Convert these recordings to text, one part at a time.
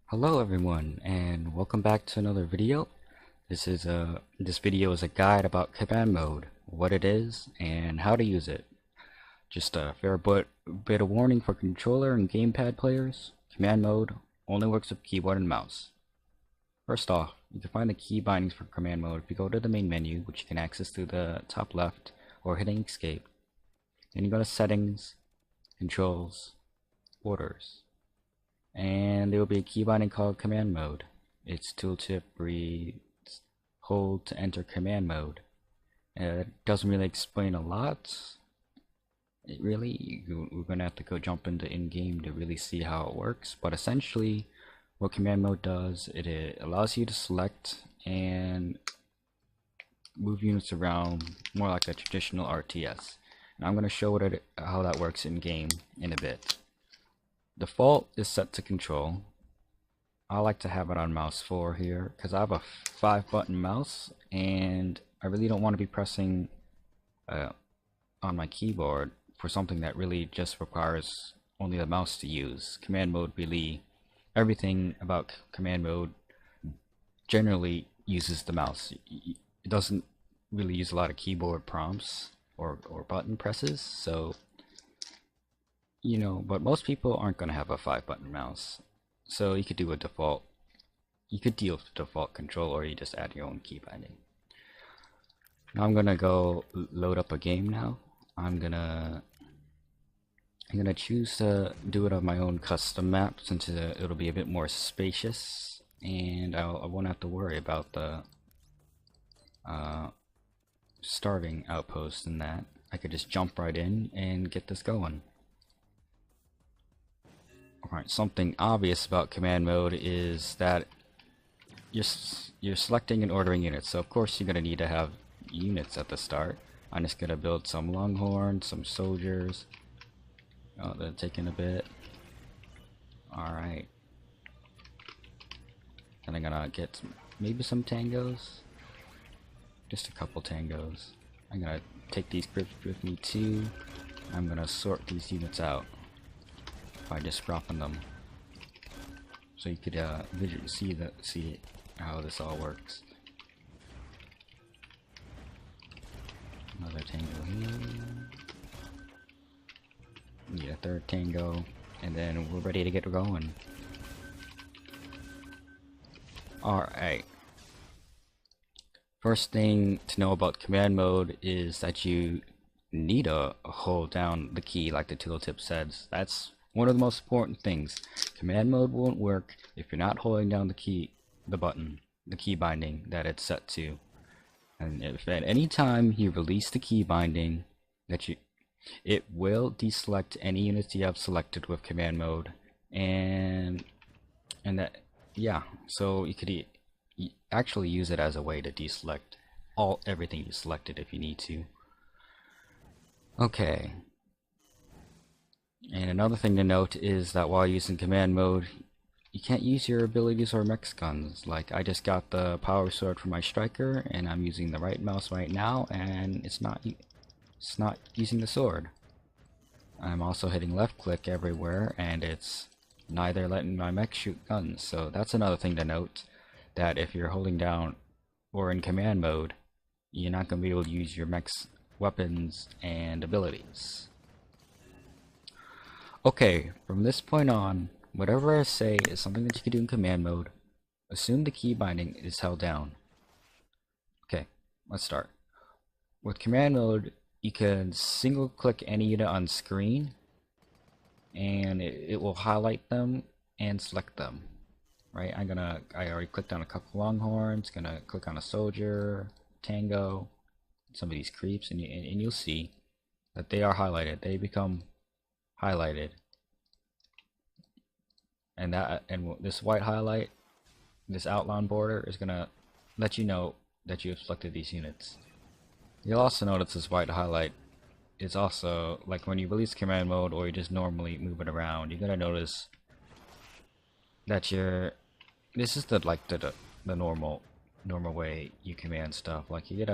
Hello everyone, and welcome back to another video. This video is a guide about command mode, what it is, and how to use it. Just a fair bit of warning for controller and gamepad players. Command mode only works with keyboard and mouse. First off, you can find the key bindings for command mode if you go to the main menu, which you can access through the top left or hitting escape. Then you go to settings, controls, orders. And there will be a key binding called command mode. Its tooltip reads hold to enter command mode. It doesn't really explain a lot. We're going to have to go jump into in-game to really see how it works. But essentially, what command mode does, it allows you to select and move units around more like a traditional RTS. And I'm going to show how that works in-game in a bit. Default is set to control. I like to have it on mouse 4 here because I have a 5-button mouse and I really don't want to be pressing on my keyboard for something that really just requires only the mouse to use. Command mode really, everything about command mode generally uses the mouse. It doesn't really use a lot of keyboard prompts or button presses, so but most people aren't going to have a 5-button mouse, so you could do a default. You could deal with the default control, or you just add your own key binding. Now I'm gonna go load up a game. Now I'm gonna choose to do it on my own custom map, since it'll be a bit more spacious, and I won't have to worry about the starting outpost and that. I could just jump right in and get this going. Alright, something obvious about command mode is that you're selecting and ordering units, so of course you're going to need to have units at the start. I'm just going to build some longhorns, some soldiers. Oh, they're taking a bit. Alright. And I'm going to get maybe some tangos. Just a couple tangos. I'm going to take these grips with me too. I'm going to sort these units out by just dropping them, so you could see how this all works. Another tango here. Need a third tango, and then we're ready to get going. Alright. First thing to know about command mode is that you need to hold down the key like the tooltip says. That's one of the most important things. Command mode won't work if you're not holding down the key binding that it's set to. And if at any time you release the key binding, it will deselect any units you have selected with command mode, and so you could actually use it as a way to deselect everything you selected if you need to. Okay. And another thing to note is that while using command mode, you can't use your abilities or mech guns. Like, I just got the power sword for my striker, and I'm using the right mouse right now, and it's not using the sword. I'm also hitting left click everywhere, and it's neither letting my mech shoot guns. So that's another thing to note, that if you're holding down or in command mode, you're not going to be able to use your mech's weapons and abilities. Okay, from this point on, whatever I say is something that you can do in command mode. Assume the key binding is held down. Okay, let's start. With command mode, you can single click any unit on screen, and it will highlight them and select them. Right? I already clicked on a couple longhorns. Gonna click on a soldier, tango, some of these creeps, and you'll see that they are highlighted. They become highlighted, and this white highlight, this outline border, is gonna let you know that you have selected these units. You'll also notice this white highlight is also, like when you release command mode or you just normally move it around, you're gonna notice that this is the normal way you command stuff. Like, you get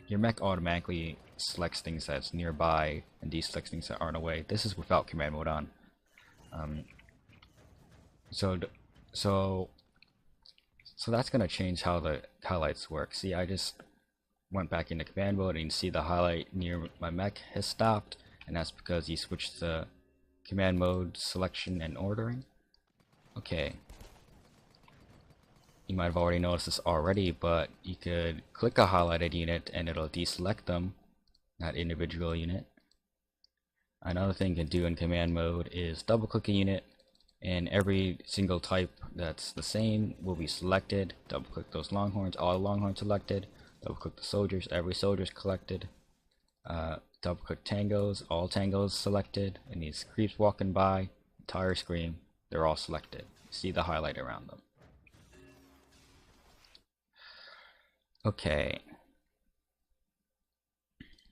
your mech automatically selects things that's nearby and deselects things that aren't away. This is without command mode on. So So that's gonna change how the highlights work. See, I just went back into command mode and you see the highlight near my mech has stopped, and that's because you switched the command mode selection and ordering. Okay. You might have already noticed this already, but you could click a highlighted unit and it'll deselect them, that individual unit. Another thing you can do in command mode is double click a unit and every single type that's the same will be selected. Double click those longhorns, all longhorns selected. Double click the soldiers, every soldier's collected. Double click tangos, all tangos selected. And these creeps walking by, entire screen, they're all selected. See the highlight around them. Okay.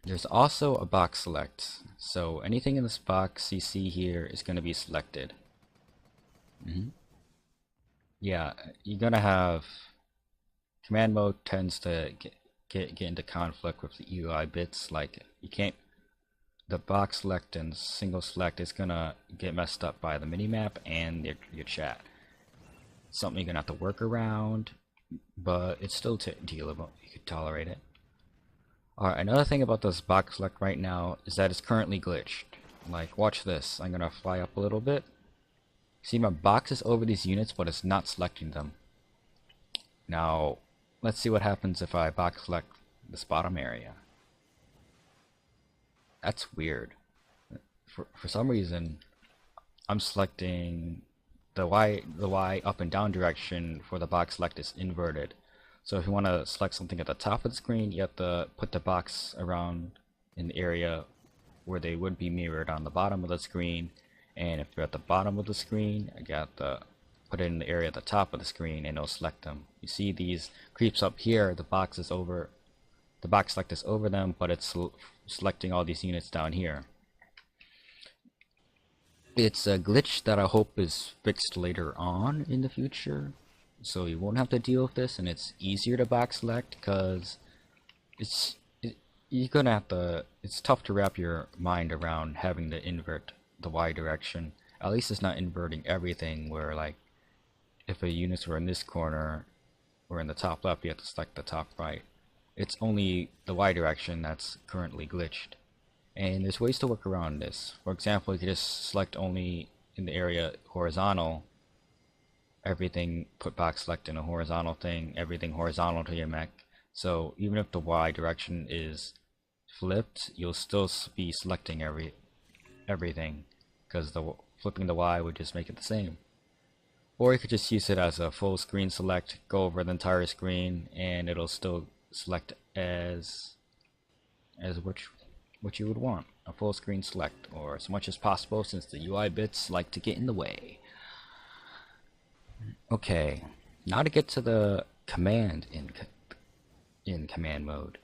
There's also a box select. So anything in this box you see here is going to be selected. Yeah, you're gonna have command mode tends to get into conflict with the UI bits. Like you can't, the box select and single select is gonna get messed up by the minimap and your chat. Something you're gonna have to work around, but it's still dealable. You can tolerate it. Alright, another thing about this box select right now is that it's currently glitched. Like, watch this. I'm gonna fly up a little bit. See, my box is over these units, but it's not selecting them. Now, let's see what happens if I box select this bottom area. That's weird. For some reason, I'm selecting the Y up and down direction for the box select is inverted. So if you want to select something at the top of the screen, you have to put the box around in the area where they would be mirrored on the bottom of the screen. And if you're at the bottom of the screen, I got to put it in the area at the top of the screen and it'll select them. You see these creeps up here, the box select is over them, but it's selecting all these units down here. It's a glitch that I hope is fixed later on in the future, so you won't have to deal with this, and it's easier to box select because you're gonna have to. It's tough to wrap your mind around having to invert the Y direction. At least it's not inverting everything. Where like, if the units were in this corner or in the top left, you have to select the top right. It's only the Y direction that's currently glitched. And there's ways to work around this. For example, you could just select only in the area horizontal. Everything, put box select in a horizontal thing, everything horizontal to your mech. So even if the Y direction is flipped, you'll still be selecting everything, because flipping the Y would just make it the same. Or you could just use it as a full screen select, go over the entire screen, and it'll still select as what you would want, a full screen select, or as much as possible, since the UI bits like to get in the way. Okay, now to get to the command in command mode.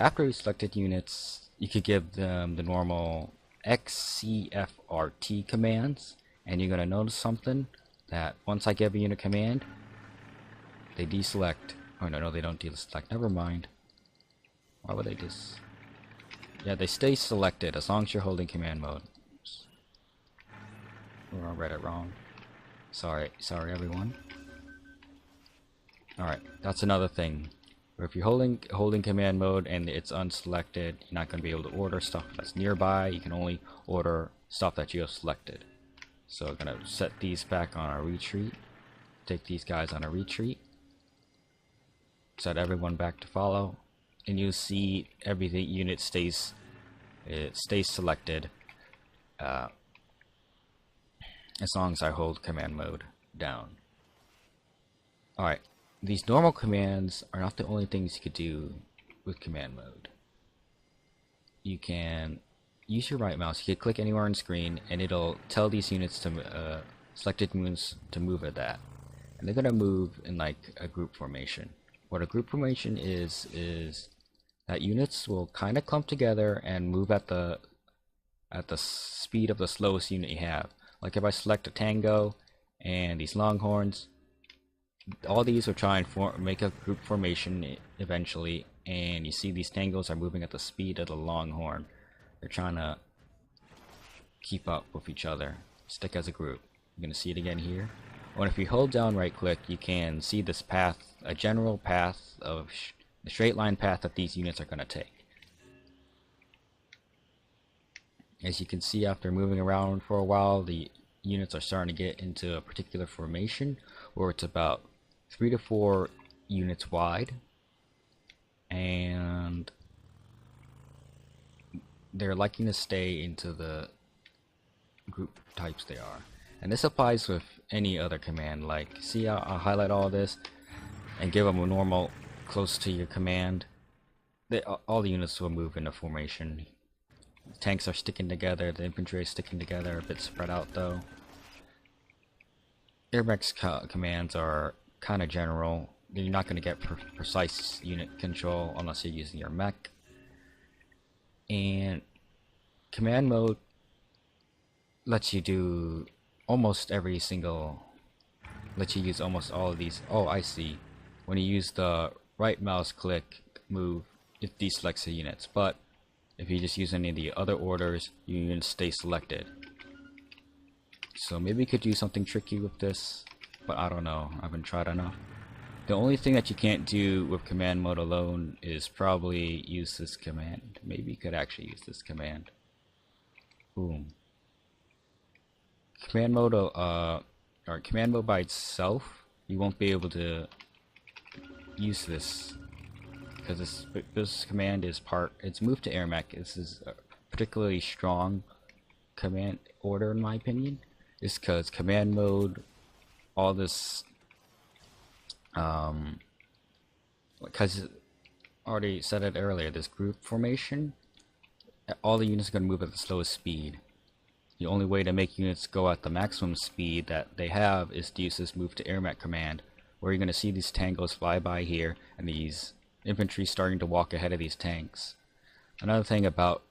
After you selected units, you could give them the normal XCFRT commands, and you're gonna notice something, that once I give a unit command, they deselect. Oh no, they don't deselect, never mind. Why would they just... Yeah, they stay selected as long as you're holding command mode. Oops. Oh, I read it wrong. Sorry everyone. Alright, that's another thing. If you're holding command mode and it's unselected, you're not going to be able to order stuff that's nearby. You can only order stuff that you have selected. So I'm going to set these back on a retreat. Take these guys on a retreat. Set everyone back to follow. And you'll see everything unit stays selected as long as I hold command mode down. Alright, these normal commands are not the only things you could do with command mode. You can use your right mouse, you can click anywhere on screen and it'll tell these units to selected units to move at that. And they're gonna move in like a group formation. What a group formation is that units will kind of clump together and move at the speed of the slowest unit you have. Like if I select a tango and these longhorns, all these will try and make a group formation eventually, and you see these tangos are moving at the speed of the longhorn. They're trying to keep up with each other, stick as a group. You're gonna see it again here. Well, if you hold down right click, you can see this path, a general path of the straight line path that these units are going to take. As you can see, after moving around for a while, the units are starting to get into a particular formation where it's about 3 to 4 units wide, and they're liking to stay into the group types they are. And this applies with any other command. Like, see, I'll highlight all this and give them a normal close to your command. All the units will move into formation. The tanks are sticking together, the infantry is sticking together, a bit spread out though. AirMech's commands are kind of general. You're not going to get precise unit control unless you're using your mech. And command mode lets you do almost every single, lets you use almost all of these. Oh, I see. When you use the right mouse click move, it deselects the units, but if you just use any of the other orders, your units stay selected. So maybe you could do something tricky with this, but I don't know. I haven't tried enough. The only thing that you can't do with command mode alone is probably use this command. Maybe you could actually use this command. Boom. Command mode, or command mode by itself, you won't be able to use this because this command is it's moved to AirMech. This is a particularly strong command order in my opinion. Is because command mode, all this, because I already said it earlier, this group formation, all the units are going to move at the slowest speed. The only way to make units go at the maximum speed that they have is to use this move to AirMech command, where you're going to see these tangos fly by here and these infantry starting to walk ahead of these tanks. Another thing about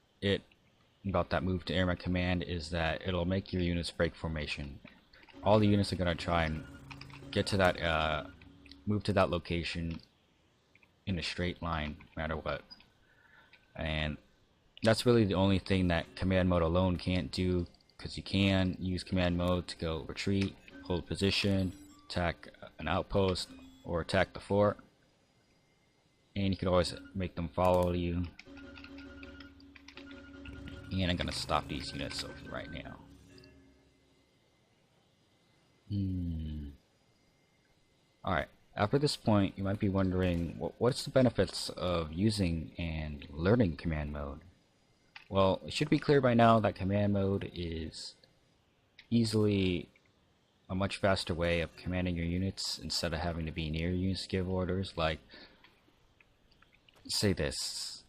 that move to AirMech command is that it'll make your units break formation. All the units are going to try and get to that, move to that location in a straight line, no matter what. And that's really the only thing that command mode alone can't do, because you can use command mode to go retreat, hold position, attack an outpost, or attack the fort. And you can always make them follow you. And I'm gonna stop these units right now. Alright, after this point, you might be wondering, what's the benefits of using and learning command mode? Well, it should be clear by now that command mode is easily a much faster way of commanding your units instead of having to be near units to give orders. Like, say this,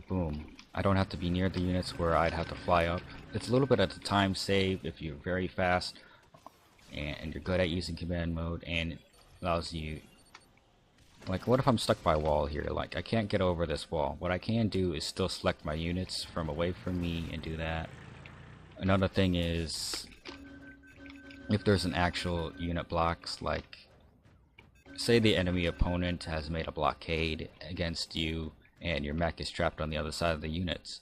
boom. I don't have to be near the units where I'd have to fly up. It's a little bit of a time save if you're very fast and you're good at using command mode, and it allows you, like, what if I'm stuck by a wall here? Like, I can't get over this wall. What I can do is still select my units from away from me and do that. Another thing is, if there's an actual unit blocks, like, say the enemy opponent has made a blockade against you and your mech is trapped on the other side of the units.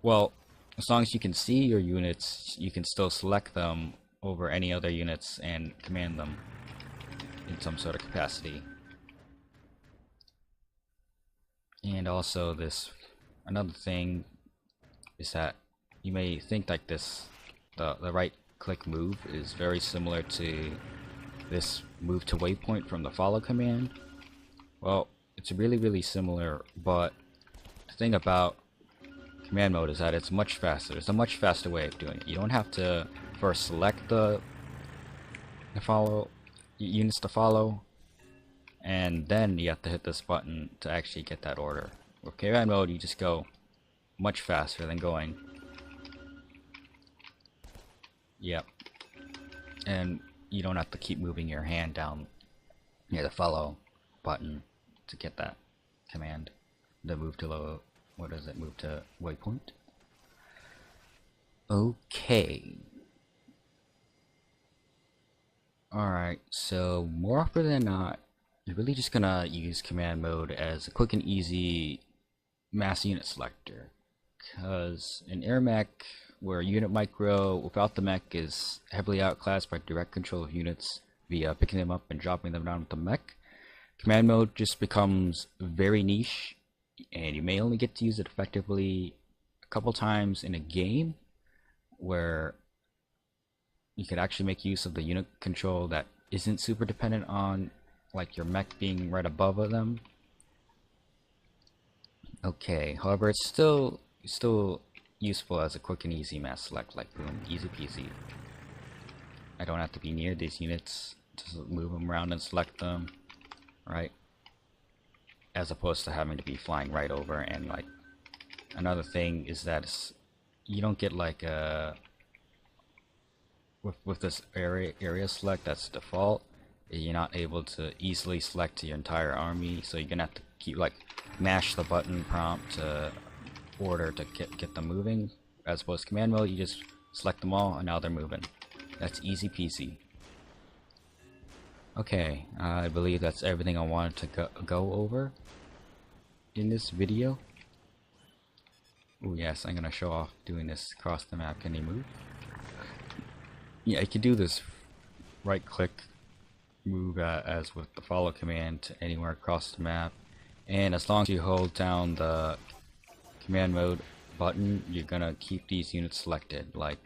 Well, as long as you can see your units, you can still select them over any other units and command them in some sort of capacity. And also this, another thing is that you may think like this, the right click move is very similar to this move to waypoint from the follow command. Well, it's really similar, but the thing about command mode is that it's much faster. There's a much faster way of doing it. You don't have to first select the follow units to follow, and then you have to hit this button to actually get that order. With command mode, you just go much faster than going. Yep. And you don't have to keep moving your hand down near the follow button to get that command. The move to low, what is it? Move to waypoint. Okay. Alright, so more often than not, you're really just gonna use command mode as a quick and easy mass unit selector. Because in AirMech, where unit micro without the mech is heavily outclassed by direct control of units, via picking them up and dropping them down with the mech. Command mode just becomes very niche, and you may only get to use it effectively a couple times in a game where you could actually make use of the unit control that isn't super dependent on like your mech being right above them. Okay, however, it's still useful as a quick and easy mass select, like boom, easy peasy. I don't have to be near these units to move them around and select them, right? As opposed to having to be flying right over. And like another thing is that you don't get like a with this area select that's default. You're not able to easily select your entire army, so you're gonna have to keep like mash the button prompt to order to get them moving. As opposed to command mode, you just select them all and now they're moving. That's easy peasy. Okay, I believe that's everything I wanted to go over in this video. Oh yes, I'm gonna show off doing this across the map. Can he move? Yeah, you can do this right click move as with the follow command to anywhere across the map, and as long as you hold down the command mode button, you're gonna keep these units selected. Like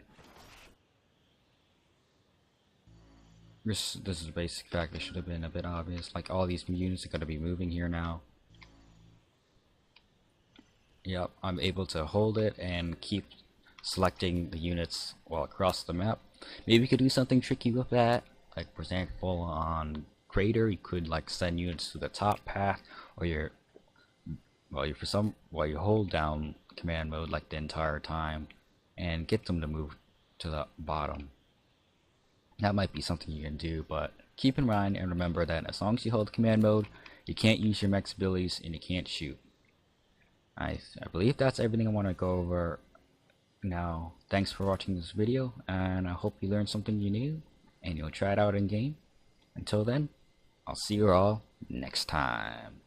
this is a basic fact that should have been a bit obvious. Like all these units are gonna be moving here now. Yep, I'm able to hold it and keep selecting the units while across the map. Maybe you could do something tricky with that. Like for example, on Crater, you could like send units to the top path, or while you hold down command mode like the entire time, and get them to move to the bottom. That might be something you can do, but keep in mind and remember that as long as you hold command mode, you can't use your mech's abilities and you can't shoot. I believe that's everything I want to go over now. Thanks for watching this video, and I hope you learned something new and you'll try it out in game. Until then, I'll see you all next time.